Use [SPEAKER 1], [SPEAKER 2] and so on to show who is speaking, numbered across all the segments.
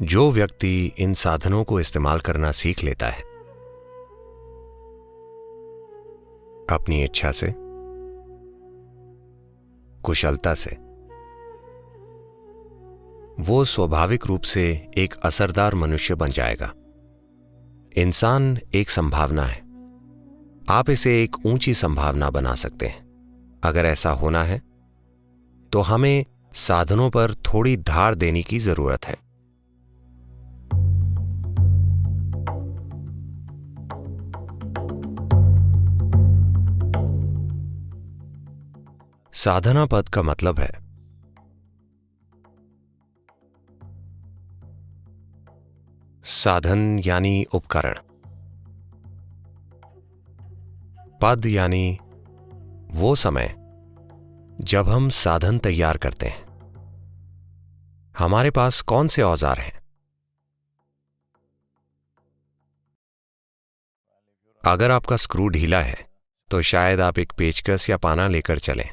[SPEAKER 1] जो व्यक्ति इन साधनों को इस्तेमाल करना सीख लेता है अपनी इच्छा से, कुशलता से, वो स्वाभाविक रूप से एक असरदार मनुष्य बन जाएगा। इंसान एक संभावना है। आप इसे एक ऊंची संभावना बना सकते हैं। अगर ऐसा होना है तो हमें साधनों पर थोड़ी धार देने की जरूरत है। साधना पद का मतलब है साधन यानी उपकरण, पद यानी वो समय जब हम साधन तैयार करते हैं। हमारे पास कौन से औजार हैं? अगर आपका स्क्रू ढीला है तो शायद आप एक पेचकस या पाना लेकर चलें।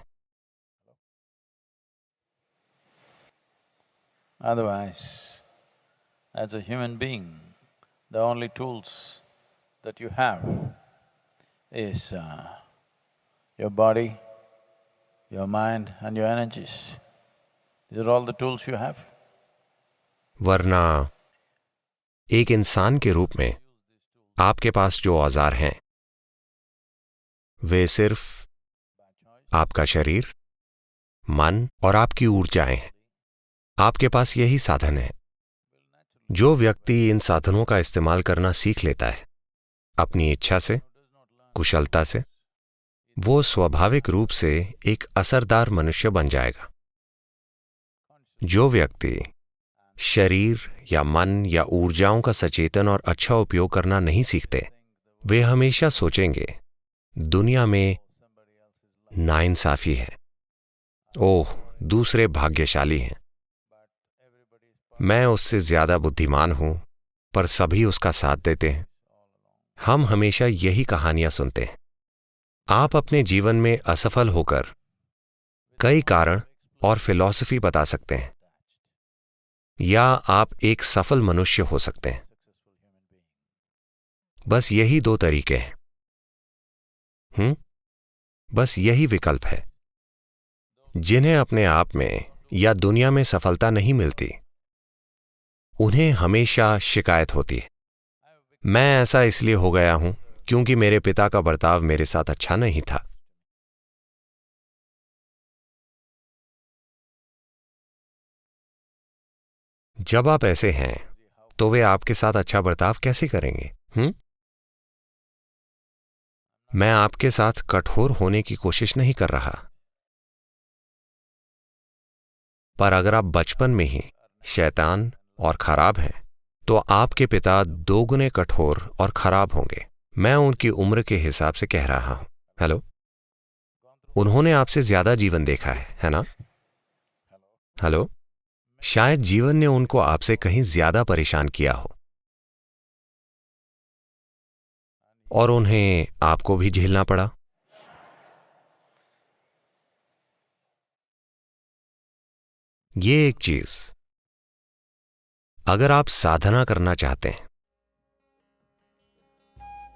[SPEAKER 2] Otherwise, as a human being, the only tools that you have is your body, your mind and your energies. These are all the tools you have.
[SPEAKER 1] वरना एक इंसान के रूप में आपके पास जो औजार हैं वे सिर्फ आपका शरीर, मन और आपकी ऊर्जाएं हैं। आपके पास यही साधन है। जो व्यक्ति इन साधनों का इस्तेमाल करना सीख लेता है अपनी इच्छा से, कुशलता से, वो स्वाभाविक रूप से एक असरदार मनुष्य बन जाएगा। जो व्यक्ति शरीर या मन या ऊर्जाओं का सचेतन और अच्छा उपयोग करना नहीं सीखते, वे हमेशा सोचेंगे दुनिया में नाइंसाफी है। ओह, दूसरे भाग्यशाली हैं। मैं उससे ज्यादा बुद्धिमान हूं, पर सभी उसका साथ देते हैं। हम हमेशा यही कहानियां सुनते हैं। आप अपने जीवन में असफल होकर कई कारण और फिलॉसफी बता सकते हैं, या आप एक सफल मनुष्य हो सकते हैं। बस यही दो तरीके हैं। बस यही विकल्प है। जिन्हें अपने आप में या दुनिया में सफलता नहीं मिलती, उन्हें हमेशा शिकायत होती है, मैं ऐसा इसलिए हो गया हूं क्योंकि मेरे पिता का बर्ताव मेरे साथ अच्छा नहीं था। जब आप ऐसे हैं तो वे आपके साथ अच्छा बर्ताव कैसे करेंगे? मैं आपके साथ कठोर होने की कोशिश नहीं कर रहा, पर अगर आप बचपन में ही शैतान और खराब हैं तो आपके पिता दोगुने कठोर और खराब होंगे। मैं उनकी उम्र के हिसाब से कह रहा हूं। हेलो, उन्होंने आपसे ज्यादा जीवन देखा है ना? हेलो, शायद जीवन ने उनको आपसे कहीं ज्यादा परेशान किया हो और उन्हें आपको भी झेलना पड़ा। ये एक चीज, अगर आप साधना करना चाहते हैं,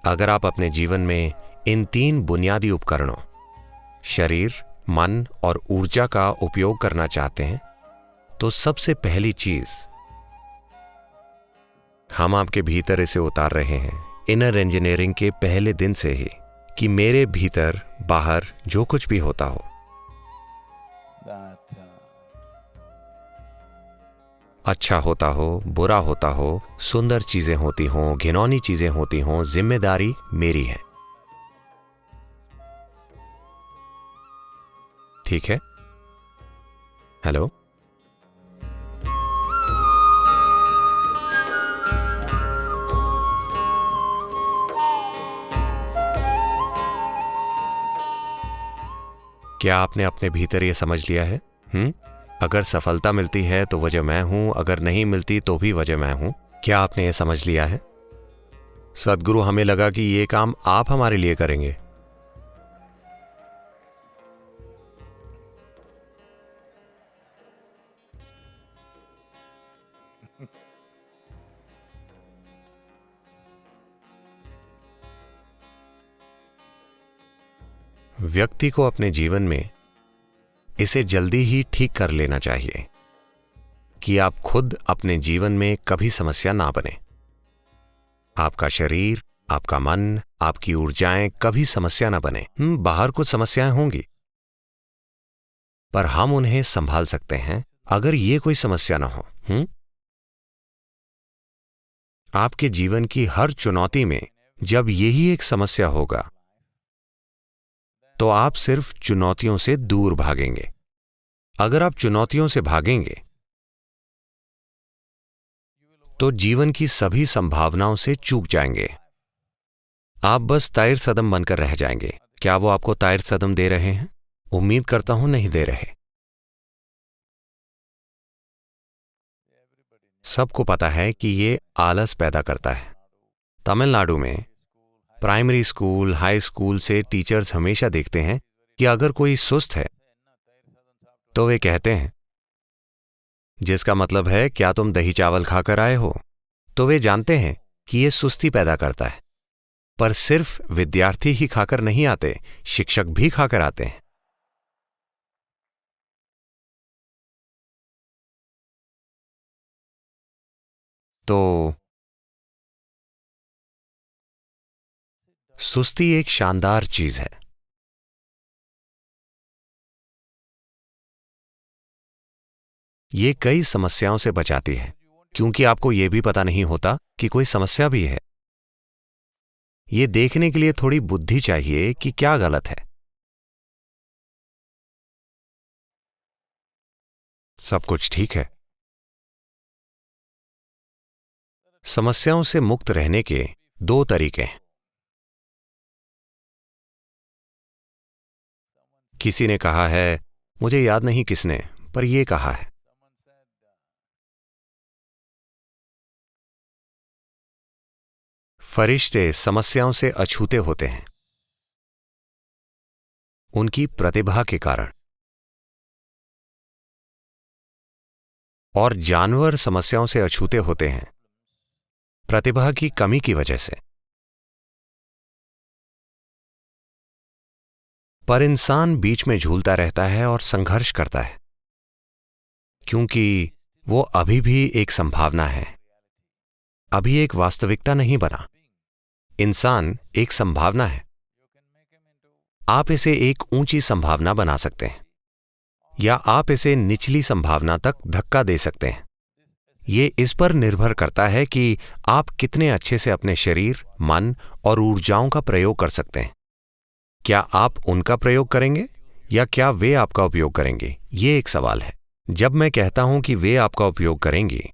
[SPEAKER 1] अगर आप अपने जीवन में इन तीन बुनियादी उपकरणों शरीर, मन और ऊर्जा का उपयोग करना चाहते हैं, तो सबसे पहली चीज हम आपके भीतर इसे उतार रहे हैं इनर इंजीनियरिंग के पहले दिन से ही, कि मेरे भीतर बाहर जो कुछ भी होता हो, अच्छा होता हो, बुरा होता हो, सुंदर चीजें होती हों, घिनौनी चीजें होती हों, जिम्मेदारी मेरी है। ठीक है? हेलो, क्या आपने अपने भीतर यह समझ लिया है? अगर सफलता मिलती है तो वजह मैं हूं, अगर नहीं मिलती तो भी वजह मैं हूं। क्या आपने यह समझ लिया है? सद्गुरु, हमें लगा कि यह काम आप हमारे लिए करेंगे। व्यक्ति को अपने जीवन में इसे जल्दी ही ठीक कर लेना चाहिए कि आप खुद अपने जीवन में कभी समस्या ना बने। आपका शरीर, आपका मन, आपकी ऊर्जाएं कभी समस्या ना बने। बाहर कुछ समस्याएं होंगी, पर हम उन्हें संभाल सकते हैं अगर ये कोई समस्या ना हो। आपके जीवन की हर चुनौती में जब यही एक समस्या होगा तो आप सिर्फ चुनौतियों से दूर भागेंगे। अगर आप चुनौतियों से भागेंगे तो जीवन की सभी संभावनाओं से चूक जाएंगे। आप बस ताइर सदम बनकर रह जाएंगे। क्या वो आपको ताइर सदम दे रहे हैं? उम्मीद करता हूं नहीं दे रहे। सबको पता है कि ये आलस पैदा करता है। तमिलनाडु में प्राइमरी स्कूल, हाई स्कूल से टीचर्स हमेशा देखते हैं कि अगर कोई सुस्त है तो वे कहते हैं, जिसका मतलब है क्या तुम दही चावल खाकर आए हो? तो वे जानते हैं कि यह सुस्ती पैदा करता है। पर सिर्फ विद्यार्थी ही खाकर नहीं आते, शिक्षक भी खाकर आते हैं। तो सुस्ती एक शानदार चीज है। ये कई समस्याओं से बचाती है, क्योंकि आपको यह भी पता नहीं होता कि कोई समस्या भी है। ये देखने के लिए थोड़ी बुद्धि चाहिए कि क्या गलत है। सब कुछ ठीक है। समस्याओं से मुक्त रहने के दो तरीके हैं। किसी ने कहा है, मुझे याद नहीं किसने, पर यह कहा है, फरिश्ते समस्याओं से अछूते होते हैं उनकी प्रतिभा के कारण, और जानवर समस्याओं से अछूते होते हैं प्रतिभा की कमी की वजह से। पर इंसान बीच में झूलता रहता है और संघर्ष करता है, क्योंकि वो अभी भी एक संभावना है, अभी एक वास्तविकता नहीं बना। इंसान एक संभावना है। आप इसे एक ऊंची संभावना बना सकते हैं या आप इसे निचली संभावना तक धक्का दे सकते हैं। ये इस पर निर्भर करता है कि आप कितने अच्छे से अपने शरीर, मन और ऊर्जाओं का प्रयोग कर सकते हैं। क्या आप उनका प्रयोग करेंगे या क्या वे आपका उपयोग करेंगे? ये एक सवाल है। जब मैं कहता हूं कि वे आपका उपयोग करेंगे,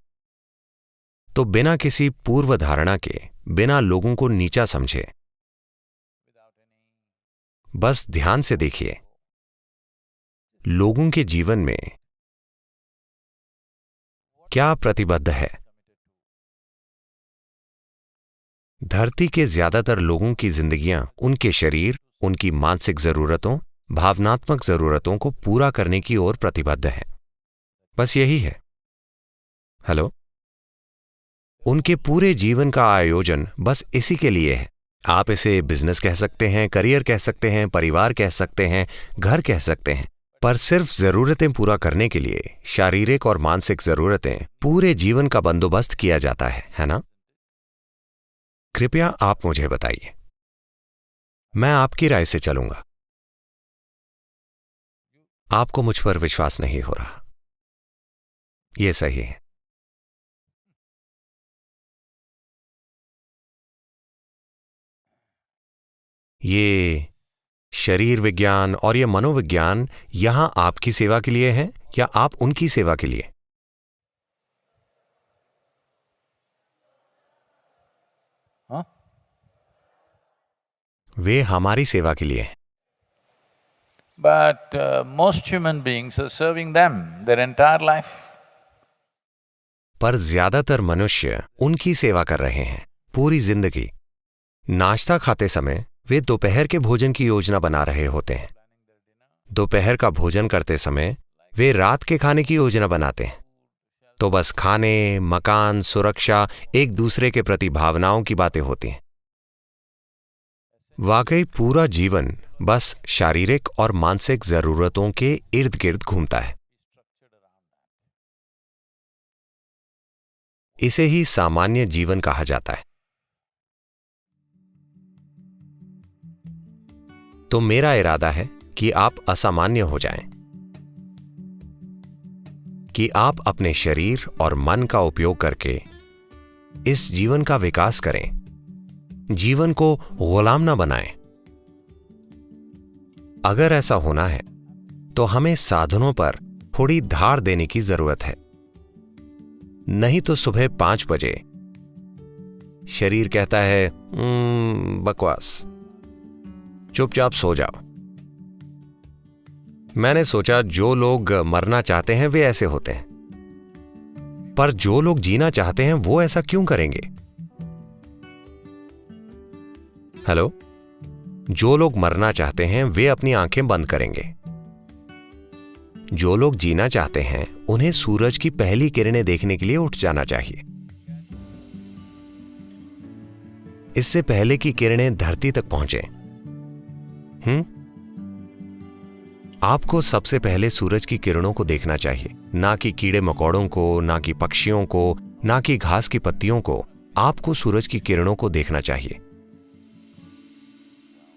[SPEAKER 1] तो बिना किसी पूर्व धारणा के, बिना लोगों को नीचा समझे, बस ध्यान से देखिए, लोगों के जीवन में क्या प्रतिबद्ध है। धरती के ज्यादातर लोगों की जिंदगियां उनके शरीर, उनकी मानसिक जरूरतों, भावनात्मक जरूरतों को पूरा करने की ओर प्रतिबद्ध है। बस यही है। हेलो, उनके पूरे जीवन का आयोजन बस इसी के लिए है। आप इसे बिजनेस कह सकते हैं, करियर कह सकते हैं, परिवार कह सकते हैं, घर कह सकते हैं, पर सिर्फ जरूरतें पूरा करने के लिए, शारीरिक और मानसिक जरूरतें, पूरे जीवन का बंदोबस्त किया जाता है ना? कृपया आप मुझे बताइए, मैं आपकी राय से चलूंगा। आपको मुझ पर विश्वास नहीं हो रहा। यह सही है। ये शरीर विज्ञान और ये मनोविज्ञान यहां आपकी सेवा के लिए है या आप उनकी सेवा के लिए?
[SPEAKER 2] हाँ?
[SPEAKER 1] वे हमारी सेवा के लिए हैं।
[SPEAKER 2] But most human beings are serving them their entire life.
[SPEAKER 1] पर ज्यादातर मनुष्य उनकी सेवा कर रहे हैं पूरी जिंदगी। नाश्ता खाते समय वे दोपहर के भोजन की योजना बना रहे होते हैं। दोपहर का भोजन करते समय वे रात के खाने की योजना बनाते हैं। तो बस खाने, मकान, सुरक्षा, एक दूसरे के प्रति भावनाओं की बातें होती हैं। वाकई पूरा जीवन बस शारीरिक और मानसिक जरूरतों के इर्द गिर्द घूमता है। इसे ही सामान्य जीवन कहा जाता है। तो मेरा इरादा है कि आप असामान्य हो जाएं, कि आप अपने शरीर और मन का उपयोग करके इस जीवन का विकास करें, जीवन को गुलाम ना बनाएं। अगर ऐसा होना है तो हमें साधनों पर थोड़ी धार देने की जरूरत है। नहीं तो सुबह 5 बजे शरीर कहता है बकवास, चुपचाप सो जाओ। मैंने सोचा जो लोग मरना चाहते हैं वे ऐसे होते हैं, पर जो लोग जीना चाहते हैं वो ऐसा क्यों करेंगे? हेलो, जो लोग मरना चाहते हैं वे अपनी आंखें बंद करेंगे। जो लोग जीना चाहते हैं उन्हें सूरज की पहली किरणें देखने के लिए उठ जाना चाहिए, इससे पहले कि किरणें धरती तक पहुंचे। आपको सबसे पहले सूरज की किरणों को देखना चाहिए, ना कि कीड़े मकोड़ों को, ना कि पक्षियों को, ना कि घास की पत्तियों को। आपको सूरज की किरणों को देखना चाहिए।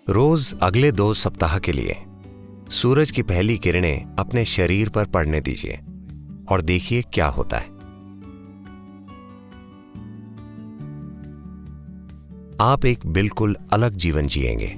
[SPEAKER 1] रोज अगले 2 सप्ताह के लिए सूरज की पहली किरणें अपने शरीर पर पड़ने दीजिए और देखिए क्या होता है। आप एक बिल्कुल अलग जीवन जिएंगे।